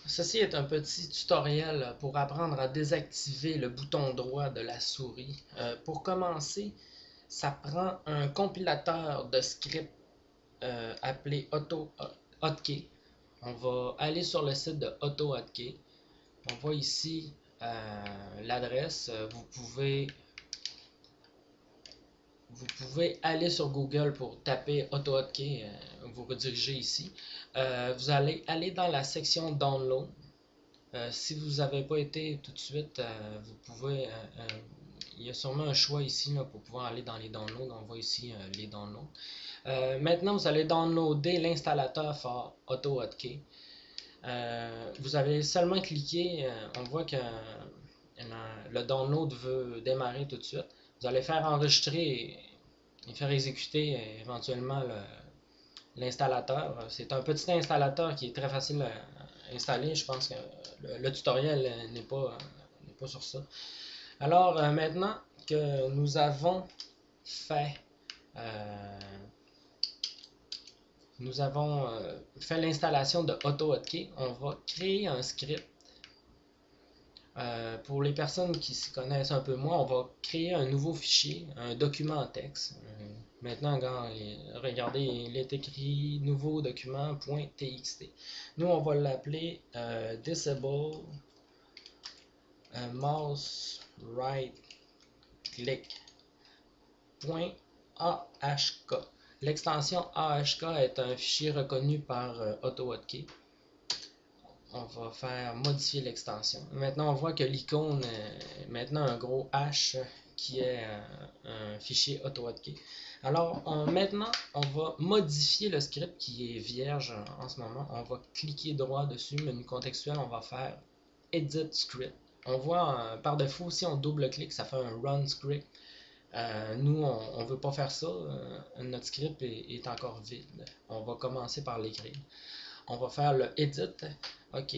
Ceci est un petit tutoriel pour apprendre à désactiver le bouton droit de la souris. Pour commencer, ça prend un compilateur de script appelé AutoHotkey. On va aller sur le site de AutoHotkey. On voit ici l'adresse. Vous pouvez aller sur Google pour taper AutoHotkey, vous rediriger ici. Vous allez aller dans la section Download. Si vous n'avez pas été tout de suite, vous pouvez. Il y a sûrement un choix ici là, pour pouvoir aller dans les downloads. On voit ici les downloads. Maintenant, vous allez downloader l'installateur for AutoHotkey. Vous avez seulement cliqué, on voit que le download veut démarrer tout de suite. Vous allez faire enregistrer et faire exécuter éventuellement l'installateur. C'est un petit installateur qui est très facile à installer. Je pense que le tutoriel n'est pas sur ça. Alors maintenant que nous avons fait l'installation de AutoHotkey, on va créer un script. Pour les personnes qui s'y connaissent un peu moins, on va créer un nouveau fichier, un document en texte. Maintenant, regardez, il est écrit nouveau document.txt. Nous, on va l'appeler disable mouse right click.ahk. L'extension AHK est un fichier reconnu par AutoHotkey. On va faire modifier l'extension. Maintenant, on voit que l'icône est maintenant un gros H qui est un fichier AutoHotkey. Alors, maintenant, on va modifier le script qui est vierge en ce moment. On va cliquer droit dessus, menu contextuel, on va faire Edit Script. On voit par défaut, si on double-clique, ça fait un Run Script. Nous, on ne veut pas faire ça. Notre script est encore vide. On va commencer par l'écrire. On va faire le Edit. OK.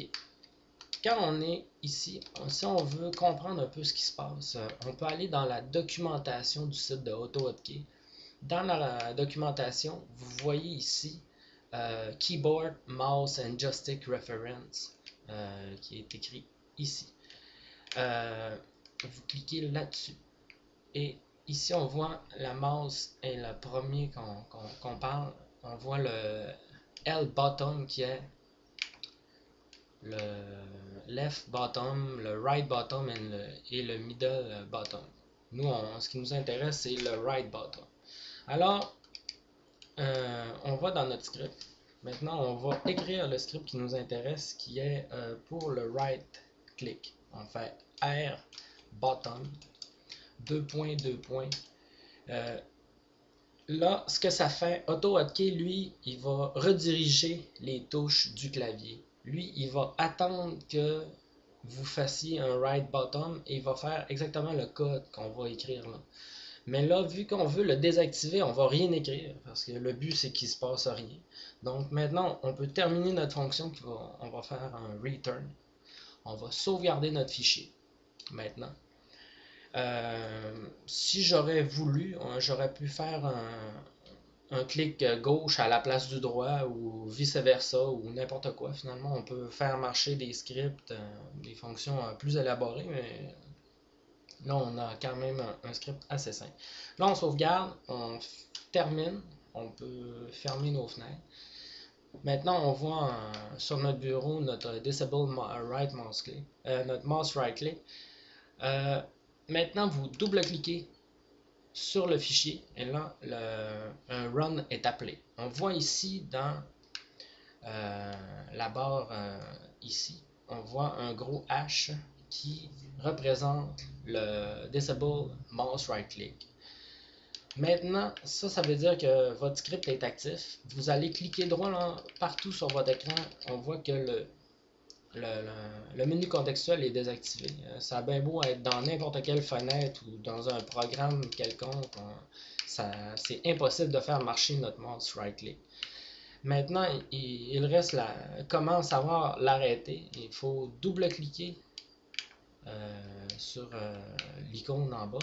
Quand on est ici, si on veut comprendre un peu ce qui se passe, on peut aller dans la documentation du site de AutoHotkey. Dans la documentation, vous voyez ici Keyboard, Mouse and Joystick Reference qui est écrit ici. Vous cliquez là-dessus. Et ici, on voit la mouse est le premier qu'on parle. On voit le L bottom qui est le left bottom, le right bottom et le middle bottom. Nous, ce qui nous intéresse, c'est le right bottom. Alors, on va dans notre script. Maintenant, on va écrire le script qui nous intéresse, qui est pour le right click. On fait R bottom, 2 points, 2 points. Là, ce que ça fait, AutoHotkey, lui, il va rediriger les touches du clavier. Lui, il va attendre que vous fassiez un right bottom et il va faire exactement le code qu'on va écrire là. Mais là, vu qu'on veut le désactiver, on va rien écrire parce que le but, c'est qu'il ne se passe rien. Donc maintenant, on peut terminer notre fonction, on va faire un return. On va sauvegarder notre fichier maintenant. Si j'aurais voulu, j'aurais pu faire un clic gauche à la place du droit ou vice versa ou n'importe quoi. Finalement, on peut faire marcher des scripts, des fonctions plus élaborées, mais là, on a quand même un script assez simple. Là, on sauvegarde, on termine, on peut fermer nos fenêtres. Maintenant, on voit sur notre bureau notre Disable Right Mouse Click, notre Mouse Right Click. Maintenant, vous double-cliquez sur le fichier et là, un run est appelé. On voit ici dans la barre ici, on voit un gros H qui représente le Disable Mouse Right Click. Maintenant, ça veut dire que votre script est actif. Vous allez cliquer droit là, partout sur votre écran. On voit que le menu contextuel est désactivé. Ça a bien beau être dans n'importe quelle fenêtre ou dans un programme quelconque, c'est impossible de faire marcher notre mouse right click. Maintenant, il reste comment savoir l'arrêter. Il faut double-cliquer sur l'icône en bas.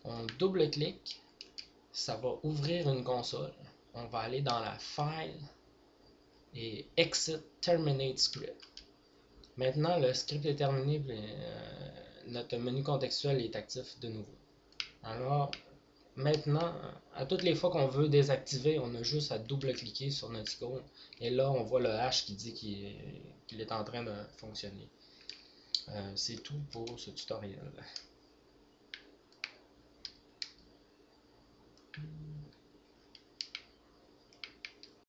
On double-clique, ça va ouvrir une console. On va aller dans la File et Exit Terminate Script. Maintenant, le script est terminé, puis, notre menu contextuel est actif de nouveau. Alors, maintenant, à toutes les fois qu'on veut désactiver, on a juste à double-cliquer sur notre icône. Et là, on voit le hash qui dit qu'il est en train de fonctionner. C'est tout pour ce tutoriel.